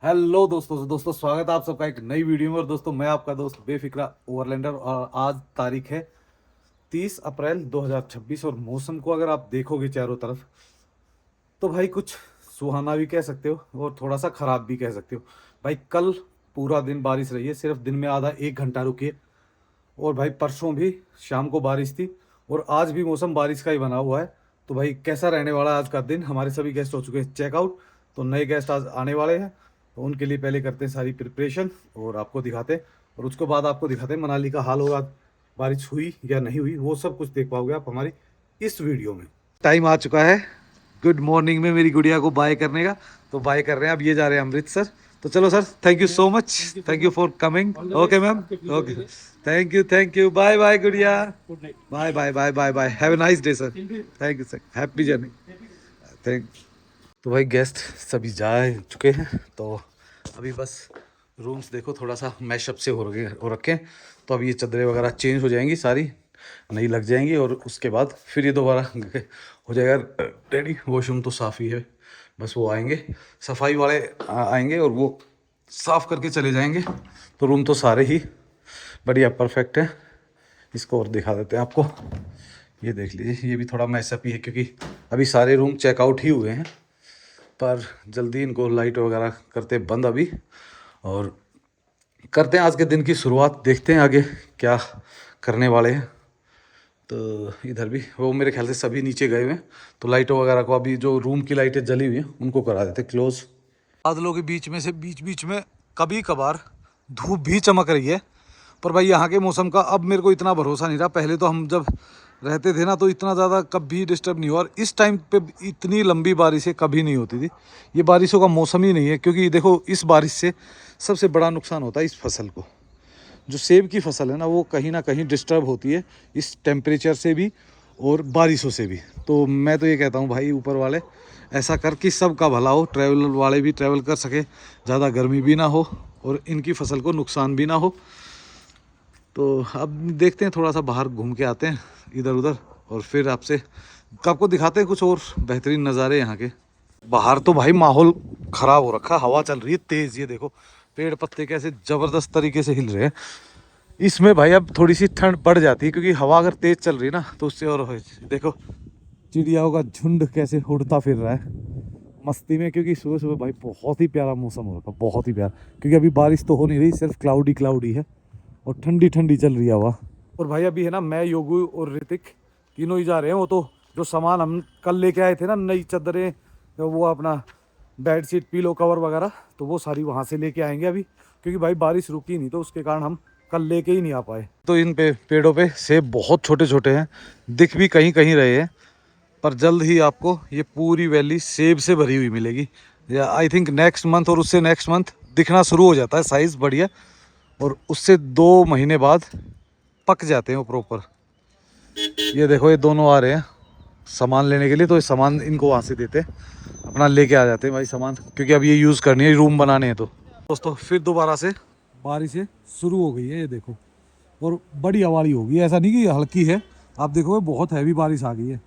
Hello दोस्तों स्वागत है आप सबका एक नई वीडियो में। और दोस्तों मैं आपका दोस्त बेफिक्रा ओवरलैंडर, और आज तारीख है 30 अप्रैल 2026। और मौसम को अगर आप देखोगे चारों तरफ तो भाई कुछ सुहाना भी कह सकते हो और थोड़ा सा खराब भी कह सकते हो। भाई कल पूरा दिन बारिश रही है, सिर्फ दिन में आधा एक घंटा रुकी है। और भाई परसों भी शाम को बारिश थी, और आज भी मौसम बारिश का ही बना हुआ है। तो भाई कैसा रहने वाला है आज का दिन? हमारे सभी गेस्ट हो चुके हैं चेकआउट, तो नए गेस्ट आज आने वाले हैं। तो उनके लिए पहले करते हैं सारी प्रिपरेशन और आपको दिखाते हैं, और उसके बाद आपको दिखाते हैं मनाली का हाल होगा, बारिश हुई या नहीं हुई वो सब कुछ देख पाओगे आप हमारी इस वीडियो में। टाइम आ चुका है गुड मॉर्निंग में मेरी गुड़िया को बाय करने का, तो बाय कर रहे हैं। अब ये जा रहे हैं अमृतसर। तो चलो sir, thank you so much, thank you for coming. Okay ma'am, okay, thank you, bye bye गुड़िया, bye bye bye bye bye, have a nice day sir, thank you sir, happy journey, thank. तो भाई guest सभी जा चुके हैं, तो अभी बस रूम्स देखो थोड़ा सा मैशअप से हो रखे हैं। तो अभी ये चादरें वगैरह चेंज हो जाएंगी, सारी नई लग जाएंगी, और उसके बाद फिर ये दोबारा हो जाएगा रेडी। वॉशरूम तो साफ़ ही है, बस वो आएंगे सफाई वाले आएंगे और वो साफ़ करके चले जाएंगे। तो रूम तो सारे ही बढ़िया परफेक्ट है। इसको और दिखा देते हैं आपको, ये देख लीजिए, ये भी थोड़ा मैसअप ही है क्योंकि अभी सारे रूम चेकआउट ही हुए हैं, पर जल्दी इनको लाइट वगैरह करते बंद अभी, और करते हैं आज के दिन की शुरुआत। देखते हैं आगे क्या करने वाले हैं। तो इधर भी वो मेरे ख्याल से सभी नीचे गए हुए हैं, तो लाइटों वगैरह को अभी जो रूम की लाइटें जली हुई हैं उनको करा देते क्लोज। बादलों के बीच में से बीच बीच में कभी कभार धूप भी चमक रही है। पर भाई यहाँ के मौसम का अब मेरे को इतना भरोसा नहीं रहा। पहले तो हम जब रहते थे ना तो इतना ज़्यादा कभी डिस्टर्ब नहीं हुआ, और इस टाइम पे इतनी लंबी बारिशें कभी नहीं होती थी। ये बारिशों का मौसम ही नहीं है, क्योंकि देखो इस बारिश से सबसे बड़ा नुकसान होता है इस फसल को। जो सेब की फसल है ना वो कहीं ना कहीं डिस्टर्ब होती है इस टेम्परेचर से भी और बारिशों से भी। तो मैं तो ये कहता हूँ भाई ऊपर वाले ऐसा कर कि सबका भला हो, ट्रैवल वाले भी ट्रैवल कर सके, ज़्यादा गर्मी भी ना हो और इनकी फसल को नुकसान भी ना हो। तो अब देखते हैं, थोड़ा सा बाहर घूम के आते हैं इधर उधर, और फिर आपको दिखाते हैं कुछ और बेहतरीन नज़ारे यहाँ के। बाहर तो भाई माहौल ख़राब हो रखा, हवा चल रही है तेज़, ये देखो पेड़ पत्ते कैसे ज़बरदस्त तरीके से हिल रहे हैं। इसमें भाई अब थोड़ी सी ठंड बढ़ जाती है, क्योंकि हवा अगर तेज़ चल रही है ना तो उससे और देखो चिड़ियाओं का झुंड कैसे उड़ता फिर रहा है मस्ती में। क्योंकि सुबह सुबह भाई बहुत ही प्यारा मौसम हो रखा, बहुत ही प्यारा, क्योंकि अभी बारिश तो हो नहीं रही, सिर्फ क्लाउडी क्लाउडी है और ठंडी ठंडी चल रही है हवा। और भाई अभी है ना मैं, योगू और ऋतिक तीनों ही जा रहे हैं। वो तो जो सामान हम कल लेके आए थे ना, नई चादरें, वो अपना बेड शीट पीलो कवर वगैरह, तो वो सारी वहाँ से लेके आएंगे अभी, क्योंकि भाई बारिश रुकी नहीं तो उसके कारण हम कल लेके ही नहीं आ पाए। तो इन पेड़ों पे सेब बहुत छोटे छोटे हैं, दिख भी कहीं कहीं रहे हैं, पर जल्द ही आपको ये पूरी वैली सेब से भरी हुई मिलेगी। या आई थिंक नेक्स्ट मंथ और उससे नेक्स्ट मंथ दिखना शुरू हो जाता है साइज़ बढ़िया, और उससे 2 महीने बाद पक जाते हैं वो प्रॉपर। ये देखो ये दोनों आ रहे हैं सामान लेने के लिए, तो ये सामान इनको वहाँ से देते हैं, अपना लेके आ जाते हैं भाई सामान, क्योंकि अब ये यूज़ करनी है, रूम बनाने हैं। तो दोस्तों फिर दोबारा से बारिशें शुरू हो गई है, ये देखो, और बड़ी हवाली होगी, ऐसा नहीं कि हल्की है, आप देखो बहुत हैवी बारिश आ गई है।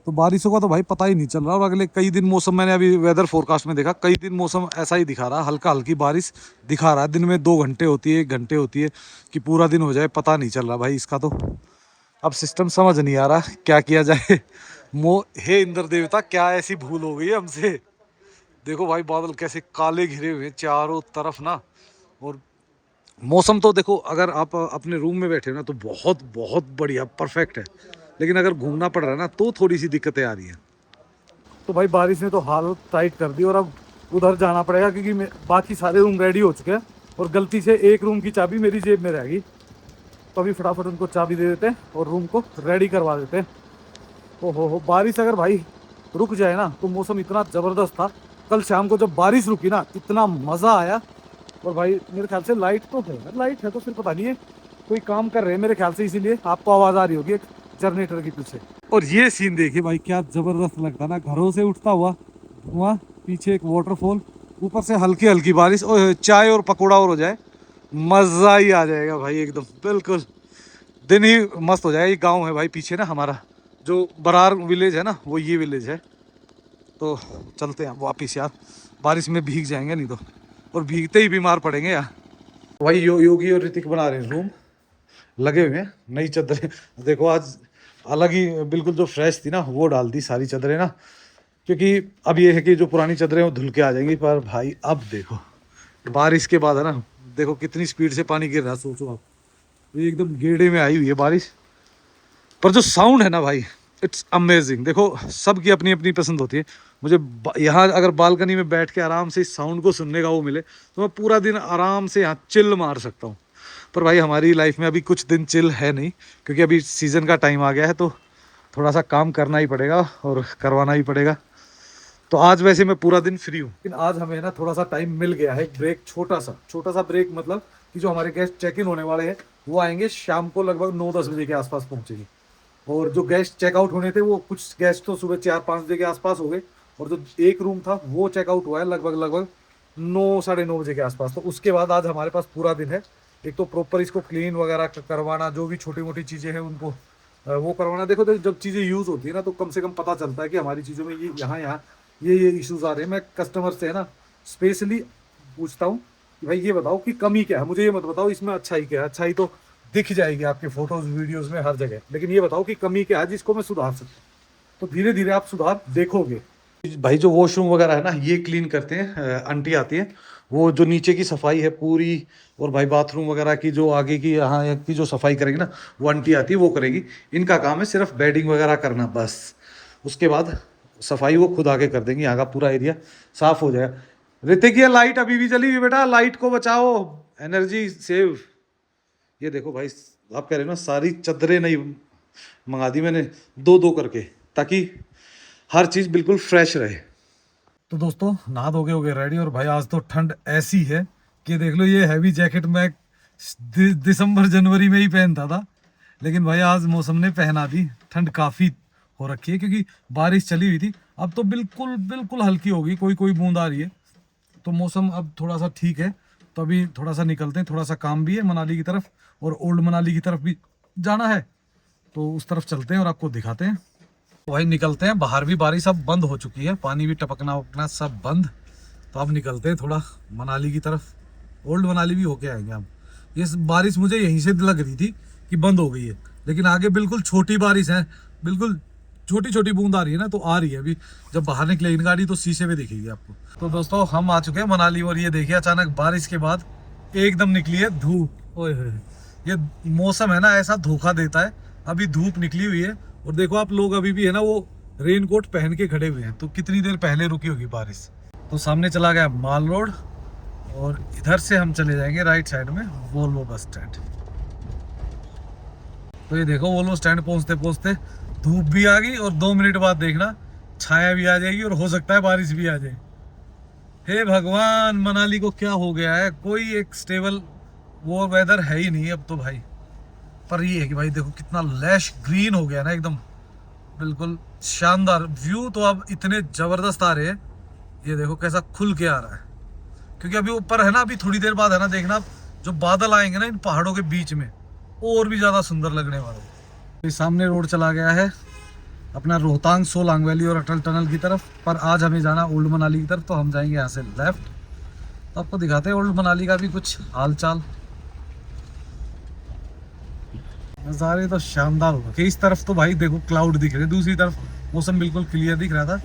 तो बारिशों का तो भाई पता ही नहीं चल रहा, और अगले कई दिन मौसम, मैंने अभी वेदर फोरकास्ट में देखा, कई दिन मौसम ऐसा ही दिखा रहा, हल्का हल्की बारिश दिखा रहा है। दिन में 2 घंटे होती है, 1 घंटे होती है, कि पूरा दिन हो जाए पता नहीं चल रहा भाई इसका। तो अब सिस्टम समझ नहीं आ रहा क्या किया जाए। हे इंद्र देवता, क्या ऐसी भूल हो गई है हमसे। देखो भाई बादल कैसे काले घिरे हुए हैं चारों तरफ ना, और मौसम तो देखो अगर आप अपने रूम में बैठे हो ना तो बहुत बहुत बढ़िया परफेक्ट है, लेकिन अगर घूमना पड़ रहा है ना तो थोड़ी सी दिक्कतें आ रही हैं। तो भाई बारिश ने तो हालत टाइट कर दी, और अब उधर जाना पड़ेगा, क्योंकि बाकी सारे रूम रेडी हो चुके हैं, और गलती से एक रूम की चाबी मेरी जेब में रह गई। तो अभी फटाफट उनको चाबी दे देते हैं और रूम को रेडी करवा देते हैं। हो बारिश अगर भाई रुक जाए ना तो मौसम इतना ज़बरदस्त था, कल शाम को जब बारिश रुकी ना इतना मज़ा आया। और भाई मेरे ख्याल से लाइट तो है, लाइट है तो फिर पता नहीं है कोई काम कर रहे हैं मेरे ख्याल से, इसीलिए आपको आवाज़ आ रही होगी एक जनरेटर के पीछे। और ये सीन देखिए भाई क्या ज़बरदस्त लगता ना, घरों से उठता हुआ धुआं, पीछे एक वाटरफॉल, ऊपर से हल्की हल्की बारिश, और चाय और पकौड़ा और हो जाए, मज़ा ही आ जाएगा भाई एकदम, बिल्कुल दिन ही मस्त हो जाएगा। ये गांव है भाई पीछे ना हमारा, जो बरार विलेज है ना वो ये विलेज है। तो चलते हैं वापिस यार, बारिश में भीग जाएंगे नहीं तो। और भीगते ही बीमार पड़ेंगे यार। वही योगी और ऋतिक बना रहे हैं रूम, लगे हुए हैं नई चादरें। देखो आज अलग ही बिल्कुल जो फ्रेश थी ना वो डाल दी सारी चादरें ना, क्योंकि अब ये है कि जो पुरानी चादरें वो धुल के आ जाएंगी। पर भाई अब देखो बारिश के बाद है ना, देखो कितनी स्पीड से पानी गिर रहा है, सोचो आप, ये एकदम गेड़े में आई हुई है बारिश। पर जो साउंड है ना भाई, इट्स अमेजिंग। देखो सबकी अपनी अपनी पसंद होती है। मुझे यहाँ अगर बालकनी में बैठ के आराम से इस साउंड को सुनने का वो मिले तो मैं पूरा दिन आराम से यहाँ चिल मार सकता हूँ। पर भाई हमारी लाइफ में अभी कुछ दिन चिल है नहीं, क्योंकि अभी सीज़न का टाइम आ गया है, तो थोड़ा सा काम करना ही पड़ेगा और करवाना ही पड़ेगा। तो आज वैसे मैं पूरा दिन फ्री हूँ, लेकिन आज हमें ना थोड़ा सा टाइम मिल गया है, ब्रेक, छोटा सा ब्रेक। मतलब कि जो हमारे गेस्ट चेक इन होने वाले हैं वो आएंगे शाम को लगभग 9-10 बजे के आसपास पहुंचेंगे। और जो गेस्ट चेकआउट होने थे वो कुछ गेस्ट तो सुबह 4-5 बजे के आसपास हो गए, और जो एक रूम था वो चेकआउट हुआ है लगभग 9-9:30 बजे के आसपास। तो उसके बाद आज हमारे पास पूरा दिन है। एक तो प्रॉपर इसको क्लीन वगैरह करवाना, जो भी छोटी मोटी चीज़ें हैं उनको वो करवाना। देखो जब चीज़ें यूज़ होती है ना तो कम से कम पता चलता है कि हमारी चीज़ों में ये यहाँ ये इश्यूज आ रहे हैं। मैं कस्टमर से है ना स्पेशली पूछता हूँ कि भाई ये बताओ कि कमी क्या है, मुझे ये मत बताओ इसमें अच्छाई क्या है। अच्छाई तो दिख जाएगी आपके फोटोज वीडियोस में हर जगह, लेकिन ये बताओ कि कमी क्या है जिसको मैं सुधार सकता हूँ। तो धीरे धीरे आप सुधार देखोगे। भाई जो वॉशरूम वगैरह है ना ये क्लीन करते हैं, आंटी आती है, वो जो नीचे की सफाई है पूरी, और भाई बाथरूम वगैरह की जो आगे की यहाँ की जो सफाई करेगी ना वो आंटी आती है, वो करेगी। इनका काम है सिर्फ बेडिंग वगैरह करना बस। उसके बाद सफाई वो खुद आके कर देंगी, यहाँ का पूरा एरिया साफ हो जाएगा। ऋतिक ये लाइट अभी भी जली हुई बेटा, लाइट को बचाओ, एनर्जी सेव। ये देखो भाई आप कह रहे हो ना सारी चादरें नहीं मंगा दी मैंने, 2-2 करके, ताकि हर चीज़ बिल्कुल फ्रेश रहे। तो दोस्तों नहा धो के हो गए रेडी, और भाई आज तो ठंड ऐसी है कि देख लो, ये हैवी जैकेट मैं दिसंबर जनवरी में ही पहनता था, लेकिन भाई आज मौसम ने पहना दी। ठंड काफ़ी हो रखी है क्योंकि बारिश चली हुई थी, अब तो बिल्कुल बिल्कुल हल्की होगी, कोई कोई बूंद आ रही है। तो मौसम अब थोड़ा सा ठीक है, तो अभी थोड़ा सा निकलते हैं, थोड़ा सा काम भी है मनाली की तरफ, और ओल्ड मनाली की तरफ भी जाना है, तो उस तरफ चलते हैं और आपको दिखाते हैं। वही निकलते हैं, बाहर भी बारिश अब बंद हो चुकी है, पानी भी टपकना वपकना सब बंद। तो अब निकलते हैं थोड़ा मनाली की तरफ, ओल्ड मनाली भी होके आएंगे हम। ये बारिश मुझे यहीं से लग रही थी कि बंद हो गई है, लेकिन आगे बिल्कुल छोटी बारिश है, बिल्कुल छोटी छोटी बूंद आ रही है ना, तो आ रही है। अभी जब बाहर निकले इन गाड़ी तो शीशे में दिखेगी आपको। तो दोस्तों हम आ चुके हैं मनाली, और ये देखिए अचानक बारिश के बाद एकदम निकली है धूप। ओए ये मौसम है ना ऐसा धोखा देता है। अभी धूप निकली हुई है, और देखो आप लोग अभी भी है ना वो रेनकोट पहन के खड़े हुए हैं, तो कितनी देर पहले रुकी होगी बारिश। तो सामने चला गया माल रोड, और इधर से हम चले जाएंगे राइट साइड में वोल्वो बस स्टैंड। तो ये देखो वोल्वो स्टैंड पहुंचते पहुंचते धूप भी आ गई, और 2 मिनट बाद देखना छाया भी आ जाएगी, और हो सकता है बारिश भी आ जाए। हे भगवान, मनाली को क्या हो गया है, कोई एक स्टेबल वो वेदर है ही नहीं अब तो भाई। पर ये है कि भाई देखो कितना लैश ग्रीन हो गया ना, एकदम बिल्कुल शानदार व्यू। तो अब इतने जबरदस्त आ रहे हैं, ये देखो कैसा खुल के आ रहा है, क्योंकि अभी ऊपर है ना, अभी थोड़ी देर बाद है ना देखना जो बादल आएंगे ना इन पहाड़ों के बीच में, और भी ज्यादा सुंदर लगने वाला है। तो सामने रोड चला गया है अपना रोहतांग सोलांग वैली और अटल टनल की तरफ, पर आज हमें जाना ओल्ड मनाली की तरफ, तो हम जाएंगे यहाँ से लेफ्ट। तो आपको दिखाते हैं ओल्ड मनाली का भी कुछ हाल चाल। नज़ारे तो शानदार होगा कि इस तरफ तो भाई देखो क्लाउड दिख रहे, दूसरी तरफ मौसम बिल्कुल क्लियर दिख रहा था।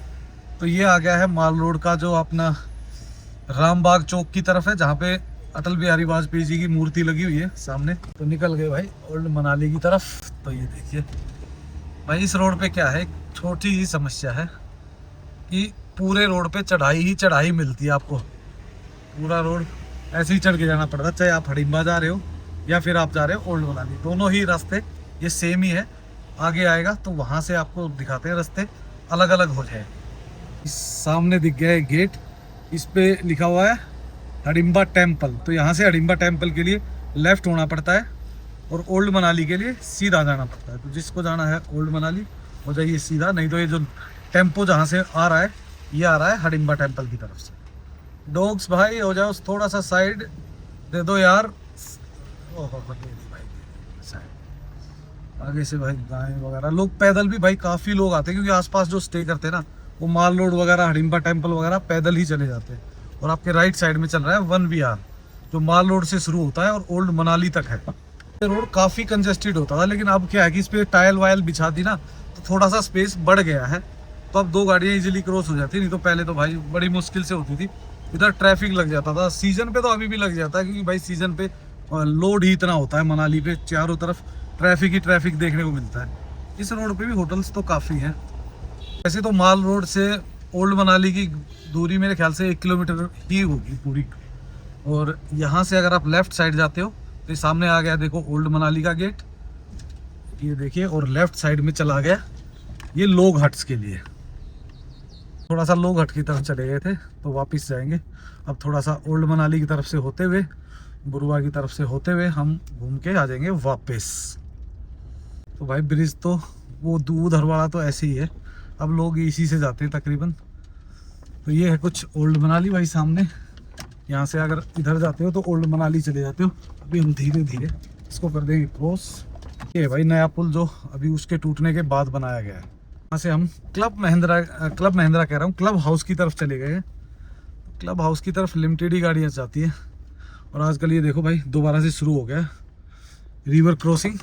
तो ये आ गया है माल रोड का जो अपना रामबाग चौक की तरफ है, जहाँ पे अटल बिहारी वाजपेयी जी की मूर्ति लगी हुई है सामने। तो निकल गए भाई ओल्ड मनाली की तरफ। तो ये देखिए भाई इस रोड पे क्या है, एक छोटी ही समस्या है कि पूरे रोड पे चढ़ाई ही चढ़ाई मिलती है आपको। पूरा रोड ऐसे ही चढ़ के जाना पड़ता है, चाहे आप हडिम्बा जा रहे हो या फिर आप जा रहे हो ओल्ड मनाली, दोनों ही रास्ते ये सेम ही है। आगे आएगा तो वहाँ से आपको दिखाते हैं, रास्ते अलग अलग हो जाए। इस सामने दिख गया है गेट, इस पे लिखा हुआ है हडिम्बा टेम्पल। तो यहाँ से हडिम्बा टेम्पल के लिए लेफ्ट होना पड़ता है, और ओल्ड मनाली के लिए सीधा जाना पड़ता है। तो जिसको जाना है ओल्ड मनाली हो जाइए सीधा, नहीं तो ये जो टेम्पो जहाँ से आ रहा है ये आ रहा है हडिम्बा टेम्पल की तरफ से। डॉग्स भाई हो जाओ थोड़ा सा साइड दे दो यार। ओहो भाई आगे से भाई गाय वगैरह, लोग पैदल भी भाई काफ़ी लोग आते हैं, क्योंकि आसपास जो स्टे करते हैं ना वो माल रोड वगैरह हडिम्बा टेम्पल वगैरह पैदल ही चले जाते हैं। और आपके राइट साइड में चल रहा है 1 विहार, जो माल रोड से शुरू होता है और ओल्ड मनाली तक है। ये रोड काफ़ी कंजेस्टेड होता था, लेकिन अब क्या है कि इस पर टाइल वायल बिछा दी ना, तो थोड़ा सा स्पेस बढ़ गया है, तो अब 2 गाड़ियाँ इजीली क्रॉस हो जाती। नहीं तो पहले तो भाई बड़ी मुश्किल से होती थी, इधर ट्रैफिक लग जाता था। सीजन पे तो अभी भी लग जाता है, क्योंकि भाई सीजन पे लोड ही इतना होता है मनाली पे, चारों तरफ ट्रैफिक ही ट्रैफिक देखने को मिलता है। इस रोड पे भी होटल्स तो काफ़ी हैं। वैसे तो माल रोड से ओल्ड मनाली की दूरी मेरे ख्याल से 1 किलोमीटर ही होगी पूरी। और यहाँ से अगर आप लेफ़्ट साइड जाते हो तो ये सामने आ गया, देखो ओल्ड मनाली का गेट, ये देखिए। और लेफ़्ट साइड में चला गया ये लोग हट्स के लिए। थोड़ा सा लोग हट की तरफ चले गए थे, तो वापस जाएंगे। अब थोड़ा सा ओल्ड मनाली की तरफ से होते हुए, बुरुआ की तरफ से होते हुए हम घूम के आ जाएंगे वापस। तो भाई ब्रिज तो वो उधर वाला तो ऐसे ही है, अब लोग इसी से जाते हैं तकरीबन। तो ये है कुछ ओल्ड मनाली भाई सामने। यहाँ से अगर इधर जाते हो तो ओल्ड मनाली चले जाते हो। अभी हम धीरे धीरे इसको कर देंगे क्रॉस। ये भाई नया पुल जो अभी उसके टूटने के बाद बनाया गया है। यहाँ से हम क्लब महिंद्रा कह रहा हूँ, क्लब हाउस की तरफ चले गए हैं। क्लब हाउस की तरफ लिमिटेड ही गाड़ियाँ जाती हैं। और आजकल ये देखो भाई दोबारा से शुरू हो गया रिवर क्रॉसिंग।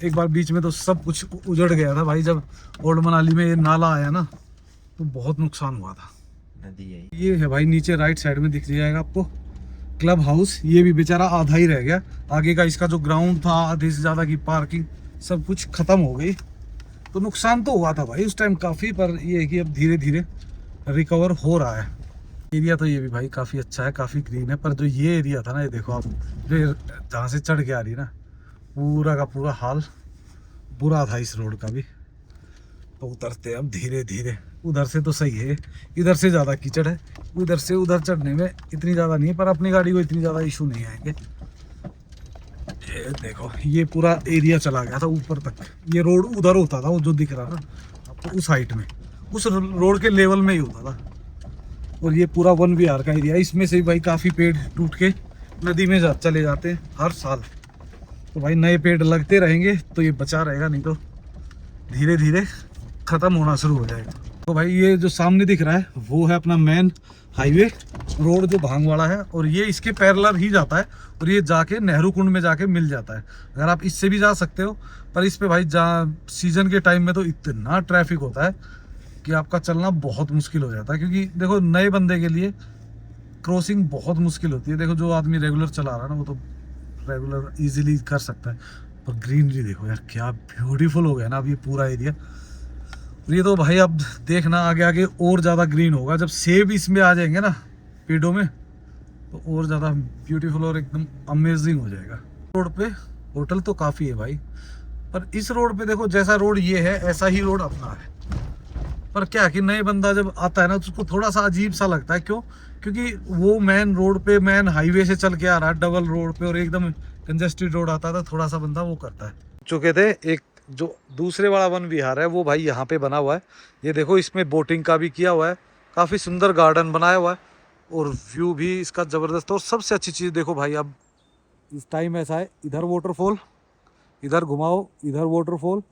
एक बार बीच में तो सब कुछ उजड़ गया था भाई, जब ओल्ड मनाली में ये नाला आया ना, तो बहुत नुकसान हुआ था। नदी है ये है भाई, नीचे राइट साइड में दिख जाएगा आपको क्लब हाउस। ये भी बेचारा आधा ही रह गया, आगे का इसका जो ग्राउंड था, आधे से ज़्यादा की पार्किंग सब कुछ ख़त्म हो गई। तो नुकसान तो हुआ था भाई उस टाइम काफ़ी, पर ये है कि अब धीरे धीरे रिकवर हो रहा है। एरिया तो ये भी भाई काफ़ी अच्छा है, काफ़ी ग्रीन है। पर जो ये एरिया था ना, ये देखो आप, जो जहाँ से चढ़ के आ रही है ना, पूरा का पूरा हाल बुरा था इस रोड का भी। तो उतरते अब धीरे धीरे। उधर से तो सही है, इधर से ज़्यादा कीचड़ है। उधर से उधर चढ़ने में इतनी ज़्यादा नहीं है, पर अपनी गाड़ी को इतनी ज़्यादा इशू नहीं आएंगे। ये देखो ये पूरा एरिया चला गया था ऊपर तक। ये रोड उधर होता था, वो जो दिख रहा ना आपको उस हाइट में, उस रोड के लेवल में ही होता था। और ये पूरा 1 विहार का एरिया, इसमें से भाई काफ़ी पेड़ टूट के नदी में चले जाते हैं हर साल। तो भाई नए पेड़ लगते रहेंगे तो ये बचा रहेगा, नहीं तो धीरे धीरे ख़त्म होना शुरू हो जाएगा। तो भाई ये जो सामने दिख रहा है वो है अपना मेन हाईवे रोड जो भांगवाड़ा है, और ये इसके पैरेलल ही जाता है। और ये जाके नेहरू कुंड में जाके मिल जाता है। अगर आप इससे भी जा सकते हो, पर इस पे भाई सीजन के टाइम में तो इतना ट्रैफिक होता है कि आपका चलना बहुत मुश्किल हो जाता है। क्योंकि देखो नए बंदे के लिए क्रॉसिंग बहुत मुश्किल होती है। देखो जो आदमी रेगुलर चला रहा है ना, वो तो रेगुलर इजीली कर सकता है। पर ग्रीनरी देखो यार क्या ब्यूटीफुल हो गया ना अब ये पूरा एरिया। ये तो भाई अब देखना आगे आगे और ज़्यादा ग्रीन होगा, जब सेब इसमें आ जाएंगे ना पेड़ों में, तो और ज़्यादा ब्यूटीफुल और एकदम अमेजिंग हो जाएगा। रोड पे होटल तो काफ़ी है भाई, पर इस रोड पे देखो जैसा रोड ये है ऐसा ही रोड अपना है। पर क्या कि नए बंदा जब आता है ना, तो उसको थोड़ा सा अजीब सा लगता है। क्यों? क्योंकि वो मेन रोड पे, मेन हाईवे से चल के आ रहा है डबल रोड पे, और एकदम कंजेस्टेड रोड आता था, थोड़ा सा बंदा वो करता है। चुके थे एक जो दूसरे वाला 1 विहार है वो भाई यहाँ पे बना हुआ है। ये देखो इसमें बोटिंग का भी किया हुआ है, काफ़ी सुंदर गार्डन बनाया हुआ है, और व्यू भी इसका ज़बरदस्त। और सबसे अच्छी चीज़ देखो भाई, अब इस टाइम ऐसा है, इधर वाटरफॉल, इधर घुमाओ इधर वाटरफॉल,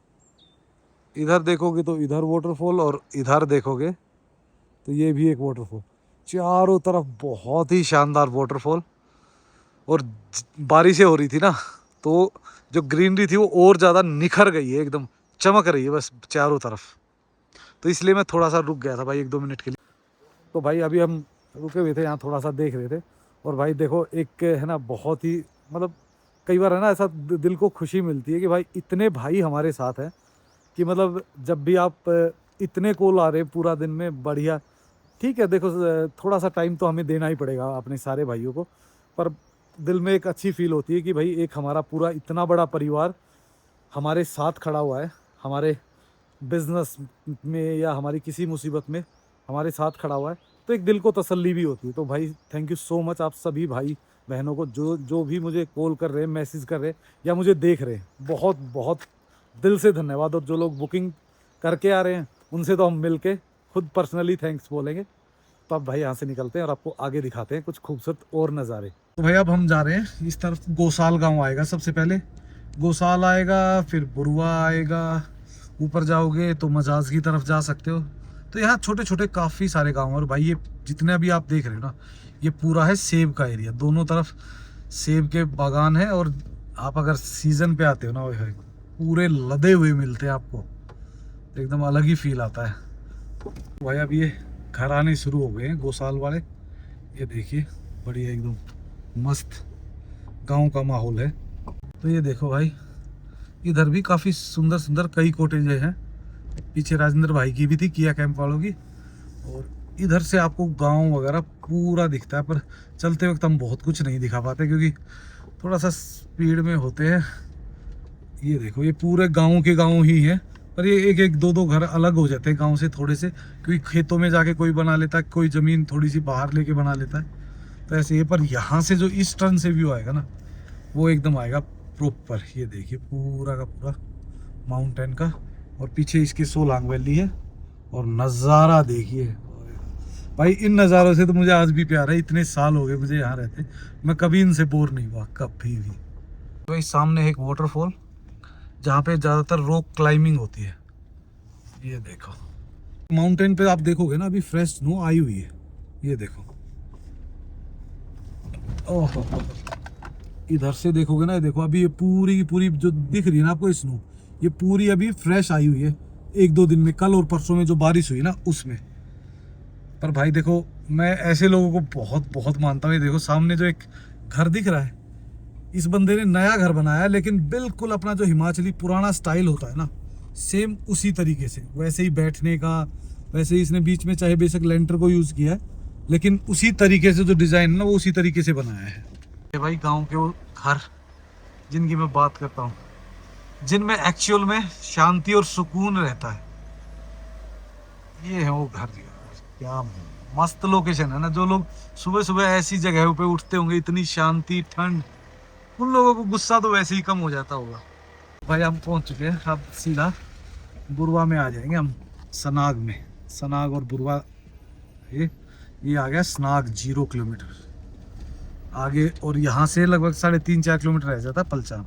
इधर देखोगे तो इधर वाटरफॉल, और इधर देखोगे तो ये भी एक वाटरफॉल। चारों तरफ बहुत ही शानदार वाटरफॉल। और बारिशें हो रही थी ना, तो जो ग्रीनरी थी वो और ज़्यादा निखर गई है, एकदम चमक रही है बस चारों तरफ। तो इसलिए मैं थोड़ा सा रुक गया था भाई 1-2 मिनट के लिए। तो भाई अभी हम रुके हुए थे यहाँ, थोड़ा सा देख रहे थे। और भाई देखो एक है ना, बहुत ही मतलब कई बार है ना ऐसा दिल को खुशी मिलती है कि भाई इतने भाई हमारे साथ हैं, कि मतलब जब भी आप इतने कॉल आ रहे पूरा दिन में, बढ़िया। ठीक है देखो थोड़ा सा टाइम तो हमें देना ही पड़ेगा अपने सारे भाइयों को, पर दिल में एक अच्छी फील होती है कि भाई एक हमारा पूरा इतना बड़ा परिवार हमारे साथ खड़ा हुआ है, हमारे बिजनेस में या हमारी किसी मुसीबत में हमारे साथ खड़ा हुआ है। तो एक दिल को तसल्ली भी होती है। तो भाई थैंक यू सो मच आप सभी भाई बहनों को, जो भी मुझे कॉल कर रहे हैं, मैसेज कर रहे हैं, या मुझे देख रहे हैं, बहुत बहुत दिल से धन्यवाद। और जो लोग बुकिंग करके आ रहे हैं उनसे तो हम मिल के खुद पर्सनली थैंक्स बोलेंगे। तो अब भाई यहाँ से निकलते हैं और आपको आगे दिखाते हैं कुछ खूबसूरत और नज़ारे। तो भाई अब हम जा रहे हैं इस तरफ, गोसाल गांव आएगा सबसे पहले, गोसाल आएगा, फिर बुरुआ आएगा, ऊपर जाओगे तो मजाज की तरफ जा सकते हो। तो तो यहाँ छोटे छोटे काफ़ी सारे गाँव हैं। और भाई ये जितने भी आप देख रहे हो ना, ये पूरा है सेब का एरिया, दोनों तरफ सेब के बागान है। और आप अगर सीजन पे आते हो ना, वो पूरे लदे हुए मिलते हैं आपको, तो एकदम अलग ही फील आता है भाई। अब ये घर आने शुरू हो गए हैं गौशाल वाले, ये देखिए बढ़िया एकदम मस्त गांव का माहौल है। तो ये देखो भाई, इधर भी काफ़ी सुंदर सुंदर कई कॉटेजें हैं। पीछे राजेंद्र भाई की भी थी, किया कैंप वालों की। और इधर से आपको गांव वगैरह पूरा दिखता है, पर चलते वक्त हम बहुत कुछ नहीं दिखा पाते क्योंकि थोड़ा सा स्पीड में होते हैं। ये देखो ये पूरे गांव के गांव ही है, पर ये एक एक दो दो घर अलग हो जाते हैं गांव से थोड़े से, क्योंकि खेतों में जाके कोई बना लेता है, कोई ज़मीन थोड़ी सी बाहर लेके बना लेता है, तो ऐसे ये। पर यहाँ से जो इस टर्न से व्यू आएगा ना, वो एकदम आएगा प्रॉपर। ये देखिए पूरा का पूरा माउंटेन का, और पीछे इसकी सोलांग वैली है। और नज़ारा देखिए भाई, इन नज़ारों से तो मुझे आज भी प्यार है। इतने साल हो गए मुझे यहाँ रहते, मैं कभी इनसे बोर नहीं हुआ, कभी भी। भाई सामने है एक वाटरफॉल जहाँ पे ज़्यादातर रॉक क्लाइंबिंग होती है। ये देखो माउंटेन पे आप देखोगे ना, अभी फ्रेश स्नो आई हुई है, ये देखो। ओह इधर से देखोगे ना, ये देखो अभी ये पूरी की पूरी जो दिख रही है ना आपको स्नो, ये पूरी अभी फ्रेश आई हुई है 1-2 दिन में, कल और परसों में जो बारिश हुई ना उसमें। पर भाई देखो, मैं ऐसे लोगों को बहुत बहुत मानता हूँ। ये देखो सामने जो एक घर दिख रहा है, इस बंदे ने नया घर बनाया है, लेकिन बिल्कुल अपना जो हिमाचली पुराना स्टाइल होता है ना, सेम उसी तरीके से, वैसे ही बैठने का, वैसे ही इसने बीच में चाहे बेशक लेंटर को यूज़ किया है, लेकिन उसी तरीके से जो डिज़ाइन है ना, वो उसी तरीके से बनाया है। ये भाई गांव के वो घर जिनकी मैं बात करता हूँ, जिनमें एक्चुअल में शांति और सुकून रहता है, ये है वो घर। क्या मस्त लोकेशन है ना। जो लोग सुबह सुबह ऐसी जगहों पे उठते होंगे, इतनी शांति ठंड, उन लोगों को गुस्सा तो वैसे ही कम हो जाता होगा। भाई हम पहुंच चुके हैं, अब सीधा बुरवा में आ जाएंगे हम, सनाग में। सनाग और बुरवा, ये आ गया सनाग 0 किलोमीटर आगे, और यहाँ से लगभग 3.5-4 किलोमीटर रह जाता है पलचान।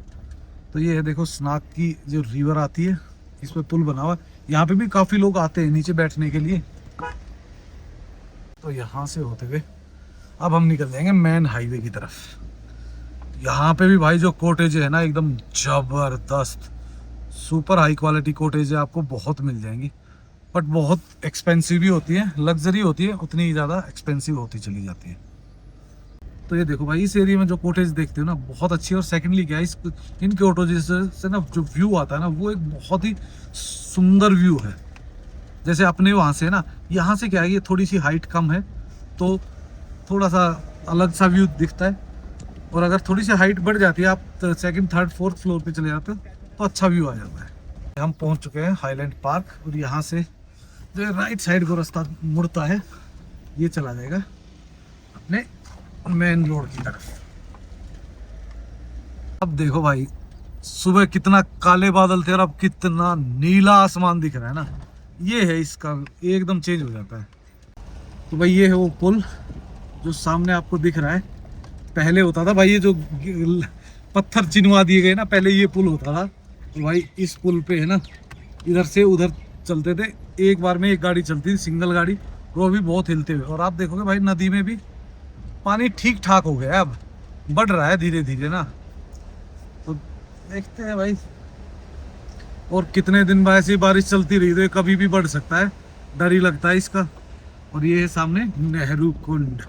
तो ये है देखो सनाग की जो रिवर आती है, इस पर पुल बना हुआ है। यहाँ पे भी काफ़ी लोग आते हैं नीचे बैठने के लिए। तो यहाँ से होते हुए अब हम निकल जाएंगे मेन हाईवे की तरफ। यहाँ पे भी भाई जो कॉटेज है ना, एकदम जबरदस्त सुपर हाई क्वालिटी कॉटेज है, आपको बहुत मिल जाएंगी, बट बहुत एक्सपेंसिव भी होती है। लग्जरी होती है, उतनी ही ज़्यादा एक्सपेंसिव होती चली जाती है। तो ये देखो भाई, इस एरिया में जो कॉटेज देखते हो ना, बहुत अच्छी है। और सेकेंडली क्या है, इन कॉटेज से ना जो व्यू आता है ना, वो एक बहुत ही सुंदर व्यू है। जैसे अपने वहाँ से ना, यहाँ से क्या है, ये थोड़ी सी हाइट कम है तो थोड़ा सा अलग सा व्यू दिखता है, और अगर थोड़ी सी हाइट बढ़ जाती है, आप 2nd, 3rd, 4th फ्लोर पे चले जाते हो, तो अच्छा व्यू आ जाता है। हम पहुँच चुके हैं हाईलैंड पार्क, और यहाँ से जो राइट साइड को रास्ता मुड़ता है, ये चला जाएगा अपने मेन रोड की तरफ। अब देखो भाई, सुबह कितना काले बादल थे और अब कितना नीला आसमान दिख रहा है ना, ये है इसका एकदम चेंज हो जाता है। तो भाई ये है वो पुल जो सामने आपको दिख रहा है। पहले होता था भाई, ये जो पत्थर चिनवा दिए गए ना, पहले ये पुल होता था। तो भाई इस पुल पे है ना, इधर से उधर चलते थे, एक बार में एक गाड़ी चलती थी, सिंगल गाड़ी, वो भी बहुत हिलते हुए। और आप देखोगे भाई नदी में भी पानी ठीक ठाक हो गया है, अब बढ़ रहा है धीरे धीरे ना। तो देखते हैं भाई, और कितने दिन बाद ऐसी बारिश चलती रही तो कभी भी बढ़ सकता है, डर ही लगता है इसका। और ये है सामने नेहरू कुंड।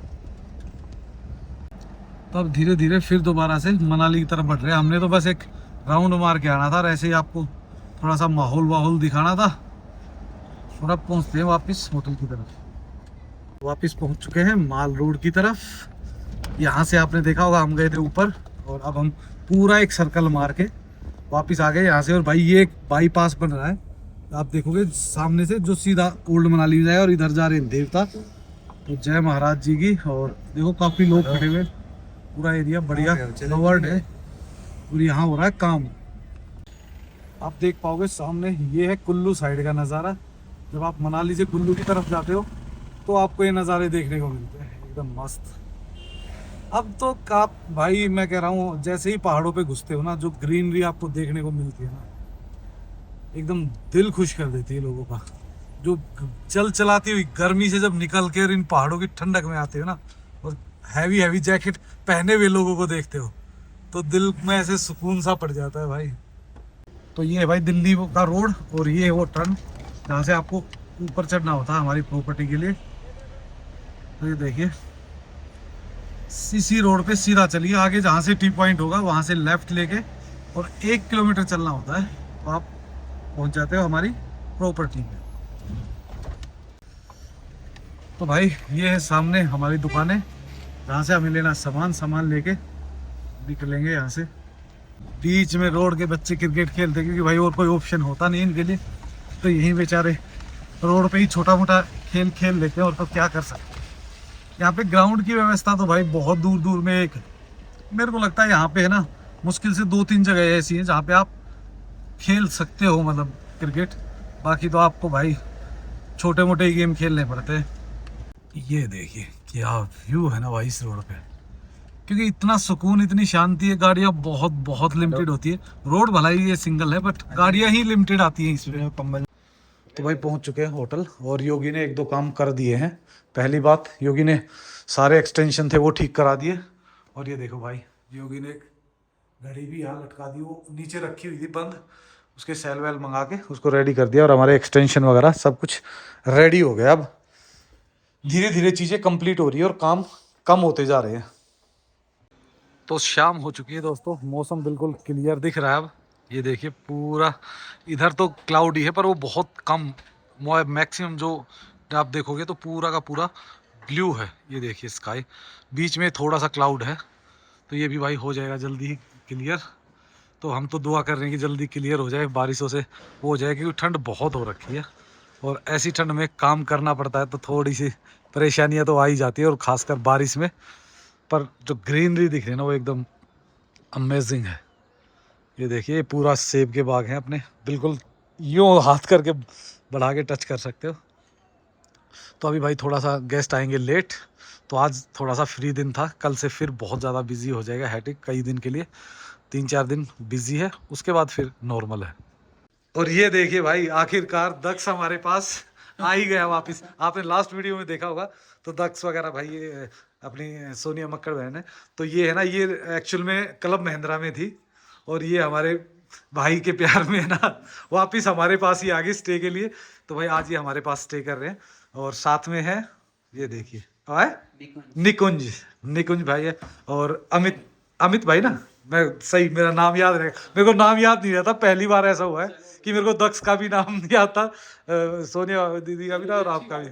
तो अब धीरे धीरे फिर दोबारा से मनाली की तरफ बढ़ रहे हैं। हमने तो बस एक राउंड मार के आना था, ऐसे ही आपको थोड़ा सा माहौल दिखाना था। और अब पहुँचते हैं वापस होटल की तरफ। वापस पहुँच चुके हैं माल रोड की तरफ। यहाँ से आपने देखा होगा हम गए थे ऊपर, और अब हम पूरा एक सर्कल मार के वापस आ गए यहाँ से। और भाई ये एक बाईपास बन रहा है, आप देखोगे सामने से, जो सीधा ओल्ड मनाली जाए, और इधर जा रहे हैं देवता। तो जय महाराज जी की। और देखो काफ़ी लोग खड़े हुए, पूरा एरिया बढ़िया कवर्ड है, और यहाँ हो रहा है काम। आप देख पाओगे सामने, ये है कुल्लू साइड का नज़ारा। जब आप मनाली से कुल्लू की तरफ जाते हो तो आपको ये नज़ारे देखने को मिलते हैं, एकदम मस्त। अब तो आप भाई, मैं कह रहा हूँ, जैसे ही पहाड़ों पे घुसते हो ना, जो ग्रीनरी आपको देखने को मिलती है ना, एकदम दिल खुश कर देती है लोगों का। जो चल चलाती हुई गर्मी से जब निकल के इन पहाड़ों की ठंडक में आते हो ना, और हैवी हैवी जैकेट पहने हुए लोगों को देखते हो तो दिल में ऐसे सुकून सा पड़ जाता है भाई। तो ये है भाई दिल्ली का रोड, और ये है वो टर्न जहाँ से आपको ऊपर चढ़ना होता है हमारी प्रॉपर्टी के लिए। तो ये देखिए इसी रोड पे सीधा चलिए, आगे जहाँ से टी पॉइंट होगा वहाँ से लेफ्ट लेके और 1 किलोमीटर चलना होता है तो आप पहुँच जाते हो हमारी प्रॉपर्टी में। तो भाई ये है सामने हमारी दुकानें जहाँ से हमें लेना सामान लेके निकलेंगे यहाँ से। बीच में रोड के बच्चे क्रिकेट खेलते क्योंकि भाई और कोई ऑप्शन होता नहीं इनके लिए, तो यहीं बेचारे रोड पे ही छोटा मोटा खेल खेल लेते हैं, और तो क्या कर सकते हैं। यहाँ पे ग्राउंड की व्यवस्था तो भाई बहुत दूर दूर में एक, मेरे को लगता है यहाँ पे है ना मुश्किल से 2-3 जगह ऐसी हैं जहाँ पे आप खेल सकते हो मतलब क्रिकेट। बाकी तो आपको भाई छोटे मोटे ही गेम खेलने पड़ते हैं। ये देखिए क्या व्यू है ना भाई इस रोड पे, क्योंकि इतना सुकून इतनी शांति है। गाड़ियाँ बहुत बहुत लिमिटेड होती है, रोड भला ही ये सिंगल है बट गाड़ियाँ ही लिमिटेड आती हैं इसमें। तो भाई पहुंच चुके हैं होटल, और योगी ने 1-2 काम कर दिए हैं। पहली बात, योगी ने सारे एक्सटेंशन थे वो ठीक करा दिए, और ये देखो भाई योगी ने घड़ी भी यहाँ लटका दी, वो नीचे रखी हुई थी बंद, उसके सेल वेल मंगा के उसको रेडी कर दिया, और हमारे एक्सटेंशन वगैरह सब कुछ रेडी हो गया। अब धीरे धीरे चीज़ें कंप्लीट हो रही है और काम कम होते जा रहे हैं। तो शाम हो चुकी है दोस्तों, मौसम बिल्कुल क्लियर दिख रहा है अब। ये देखिए पूरा इधर तो क्लाउडी है पर वो बहुत कम, मैक्सिमम जो आप देखोगे तो पूरा का पूरा ब्लू है। ये देखिए स्काई, बीच में थोड़ा सा क्लाउड है, तो ये भी भाई हो जाएगा जल्दी ही क्लियर। तो हम तो दुआ कर रहे हैं कि जल्दी क्लियर हो जाए, बारिशों से वो हो जाए, क्योंकि ठंड बहुत हो रखी है और ऐसी ठंड में काम करना पड़ता है तो थोड़ी सी परेशानियां तो आ ही जाती है, और ख़ासकर बारिश में। पर जो ग्रीनरी दिख रही है ना वो एकदम अमेजिंग है। ये देखिए पूरा सेब के बाग हैं अपने, बिल्कुल यूँ हाथ करके बढ़ा के टच कर सकते हो। तो अभी भाई थोड़ा सा गेस्ट आएंगे लेट, तो आज थोड़ा सा फ्री दिन था, कल से फिर बहुत ज़्यादा बिजी हो जाएगा, हैटिक कई दिन के लिए, 3-4 दिन बिजी है, उसके बाद फिर नॉर्मल है। और ये देखिए भाई आखिरकार दक्ष हमारे पास आ ही गया वापस। आपने लास्ट वीडियो में देखा होगा तो दक्ष वगैरह भाई ये अपनी सोनिया मक्कड़ बहन है, तो ये है ना ये एक्चुअल में क्लब महिंद्रा में थी, और ये हमारे भाई के प्यार में है ना वापस हमारे पास ही आ गई स्टे के लिए। तो भाई आज ये हमारे पास स्टे कर रहे हैं, और साथ में है ये देखिए निकुंज निकुंज भाई है, और अमित अमित भाई ना, मैं सही मेरा नाम याद रहे, मेरे को नाम याद नहीं रहता, पहली बार ऐसा हुआ है कि मेरे को दक्ष का भी नाम नहीं आता, सोनिया दीदी का भी ना, और आपका भी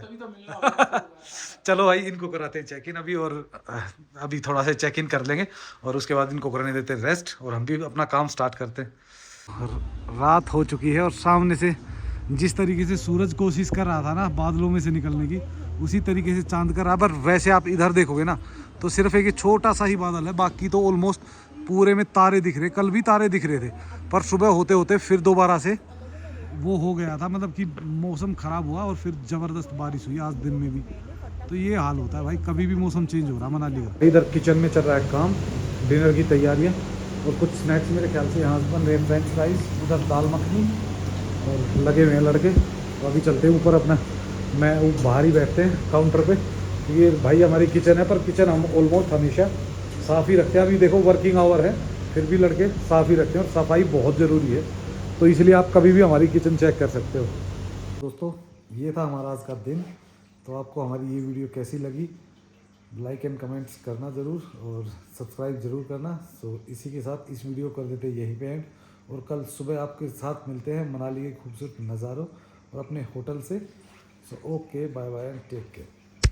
चलो भाई इनको कराते हैं चेक इन अभी, और अभी थोड़ा सा चेक इन कर लेंगे और उसके बाद इनको करने देते हैं रेस्ट, और हम भी अपना काम स्टार्ट करते हैं। रात हो चुकी है और सामने से जिस तरीके से सूरज कोशिश कर रहा था ना बादलों में से निकलने की, उसी तरीके से चांद कर रहा है। पर वैसे आप इधर देखोगे ना तो सिर्फ एक छोटा सा ही बादल है, बाकी तो ऑलमोस्ट पूरे में तारे दिख रहे। कल भी तारे दिख रहे थे, पर सुबह होते होते फिर दोबारा से वो हो गया था, मतलब कि मौसम ख़राब हुआ और फिर ज़बरदस्त बारिश हुई आज दिन में भी। तो ये हाल होता है भाई, कभी भी मौसम चेंज हो रहा है मनाली का। इधर किचन में चल रहा है काम, डिनर की तैयारियाँ, और कुछ स्नैक्स मेरे ख्याल से यहाँ बन रहे हैं, फ्रेंच फ्राइज, उधर दाल मखनी, और लगे हुए हैं लड़के। तो अभी चलते हैं ऊपर, अपना मैं बाहर ही बैठते हैं काउंटर पे। ये भाई हमारी किचन है, पर किचन हम ऑलमोस्ट हमेशा साफ़ ही रखते हैं। अभी देखो वर्किंग आवर है, फिर भी लड़के साफ़ ही रखते हैं, और सफाई बहुत ज़रूरी है, तो इसलिए आप कभी भी हमारी किचन चेक कर सकते हो। दोस्तों ये था हमारा आज का दिन। तो आपको हमारी ये वीडियो कैसी लगी, लाइक एंड कमेंट्स करना ज़रूर, और सब्सक्राइब ज़रूर करना। सो इसी के साथ इस वीडियो कर देते यहीं पे एंड, और कल सुबह आपके साथ मिलते हैं मनाली के खूबसूरत नज़ारों और अपने होटल से। So okay, bye bye and take care.